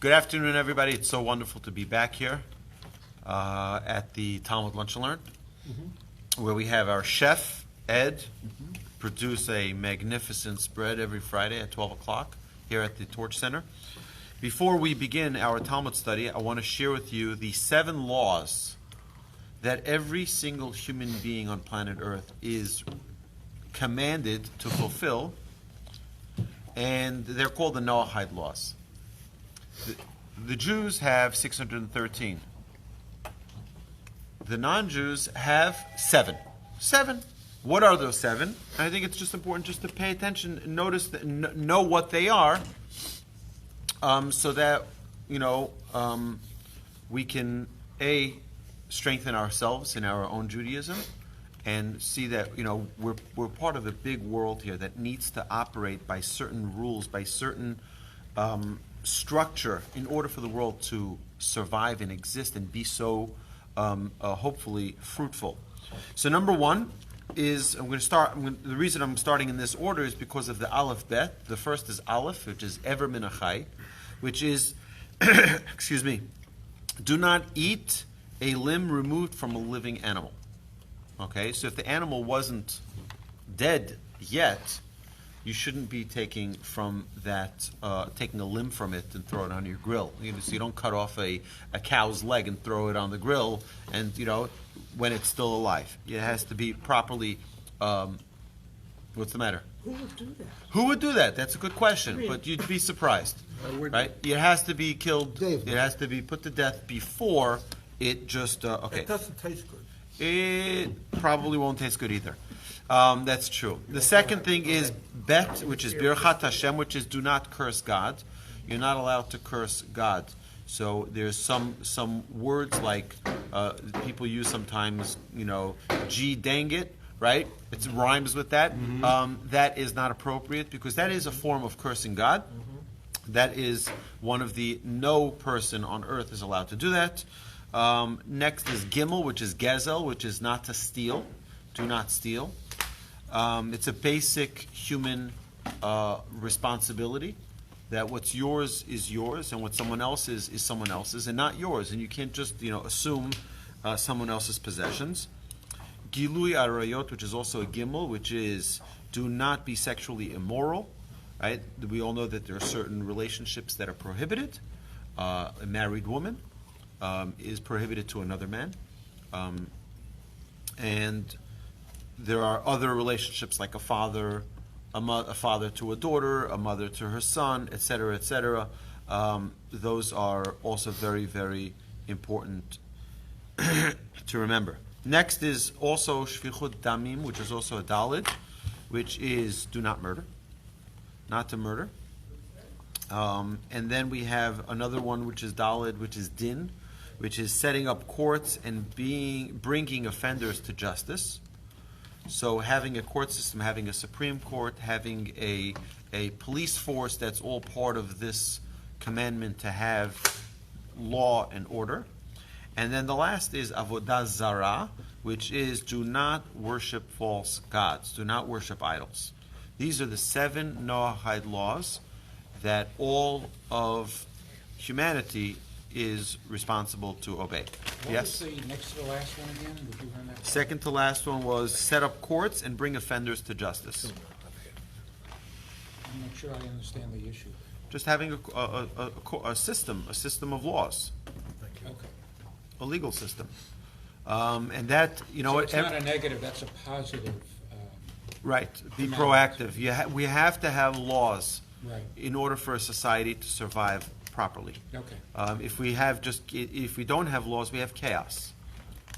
Good afternoon, everybody. It's so wonderful to be back here at the Talmud Lunch and Learn, where we have our chef, Ed, produce a magnificent spread every Friday at 12 o'clock here at the Torch Center. Before we begin our Talmud study, I want to share with you the 7 laws that every single human being on planet Earth is commanded to fulfill, and they're called the Noahide laws. The Jews have 613. The non-Jews have 7. 7. What are those 7? I think it's just important just to pay attention, notice, that, know what they are, so that we can strengthen ourselves in our own Judaism, and see that we're part of a big world here that needs to operate by certain rules, by certain structure, in order for the world to survive and exist and be so hopefully fruitful. So number 1 is, the reason I'm starting in this order is because of the Aleph Bet. The first is Aleph, which is Ever Min Achai, which is, excuse me, do not eat a limb removed from a living animal. Okay, so if the animal wasn't dead yet, you shouldn't be taking from that, taking a limb from it and throw it on your grill. So you don't cut off a cow's leg and throw it on the grill, and when it's still alive. It has to be properly. What's the matter? Who would do that? Who would do that? That's a good question, but you'd be surprised, right? It has to be killed. It has to be put to death before it just. Okay. It doesn't taste good. It probably won't taste good either. That's true. The second thing is bet, which is birchat Hashem, which is do not curse God. You're not allowed to curse God. So there's some words like people use sometimes, gee dang it, right? It rhymes with that. That is not appropriate, because that is a form of cursing God. That is one of no person on earth is allowed to do that. Next is gimel, which is gezel, which is not to steal. Do not steal. It's a basic human responsibility that what's yours is yours, and what someone else's is someone else's, and not yours. And you can't just assume someone else's possessions. Gilui arayot, which is also a gimel, which is do not be sexually immoral. Right? We all know that there are certain relationships that are prohibited. A married woman is prohibited to another man, and there are other relationships like a father to a daughter, a mother to her son, etc., etc. Those are also very, very important to remember. Next is also shfichut damim, which is also a dalid, which is do not murder, not to murder. And then we have another one, which is dalid, which is din, which is setting up courts and bringing offenders to justice. So having a court system, having a Supreme Court, having a police force, that's all part of this commandment to have law and order. And then the last is avodah zarah, which is do not worship false gods, do not worship idols. These are the 7 Noahide laws that all of humanity is responsible to obey. Yes? What was the next to the last one again? Would you run that? Second to last one was set up courts and bring offenders to justice. I'm not sure I understand the issue. Just having a system of laws. Okay. A legal system. And that, So it's not a negative, that's a positive. Right. Be proactive. We have to have laws in order for a society to survive properly. Okay. If we don't have laws, we have chaos.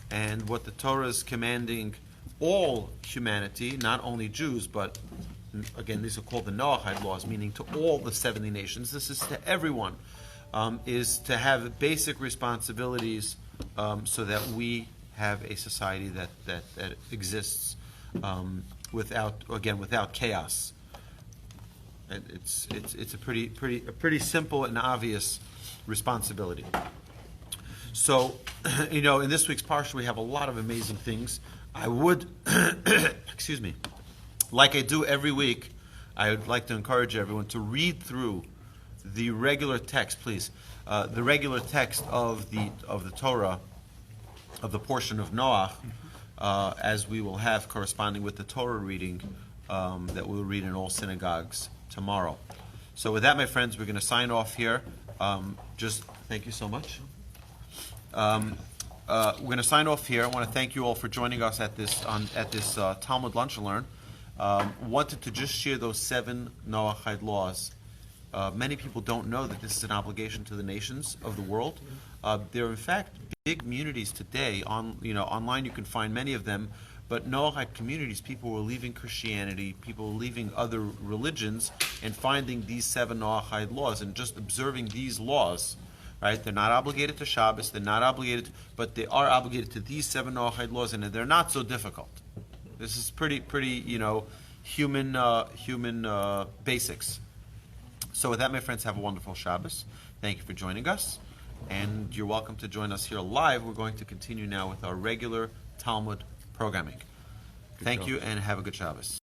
And what the Torah is commanding all humanity, not only Jews, but again, these are called the Noahide laws, meaning to all the 70 nations. This is to everyone, is to have basic responsibilities, so that we have a society that exists without chaos. It's a pretty simple and obvious responsibility. So, in this week's Parsha, we have a lot of amazing things. I would, excuse me, like I do every week, I would like to encourage everyone to read through the regular text, please. The regular text of the Torah, of the portion of Noach, as we will have corresponding with the Torah reading that we'll read in all synagogues tomorrow. So with that, my friends, we're going to sign off here. Just thank you so much. We're going to sign off here. I want to thank you all for joining us at this Talmud Lunch and Learn. Wanted to just share those 7 Noahide laws. Many people don't know that this is an obligation to the nations of the world. There are in fact big communities today. Online you can find many of them. But Noahide communities, people were leaving Christianity, people were leaving other religions, and finding these 7 Noahide laws and just observing these laws. Right? They're not obligated to Shabbos. They're not obligated, but they are obligated to these 7 Noahide laws, and they're not so difficult. This is pretty, human basics. So with that, my friends, have a wonderful Shabbos. Thank you for joining us, and you're welcome to join us here live. We're going to continue now with our regular Talmud programming. Thank you, and have a good Shabbos.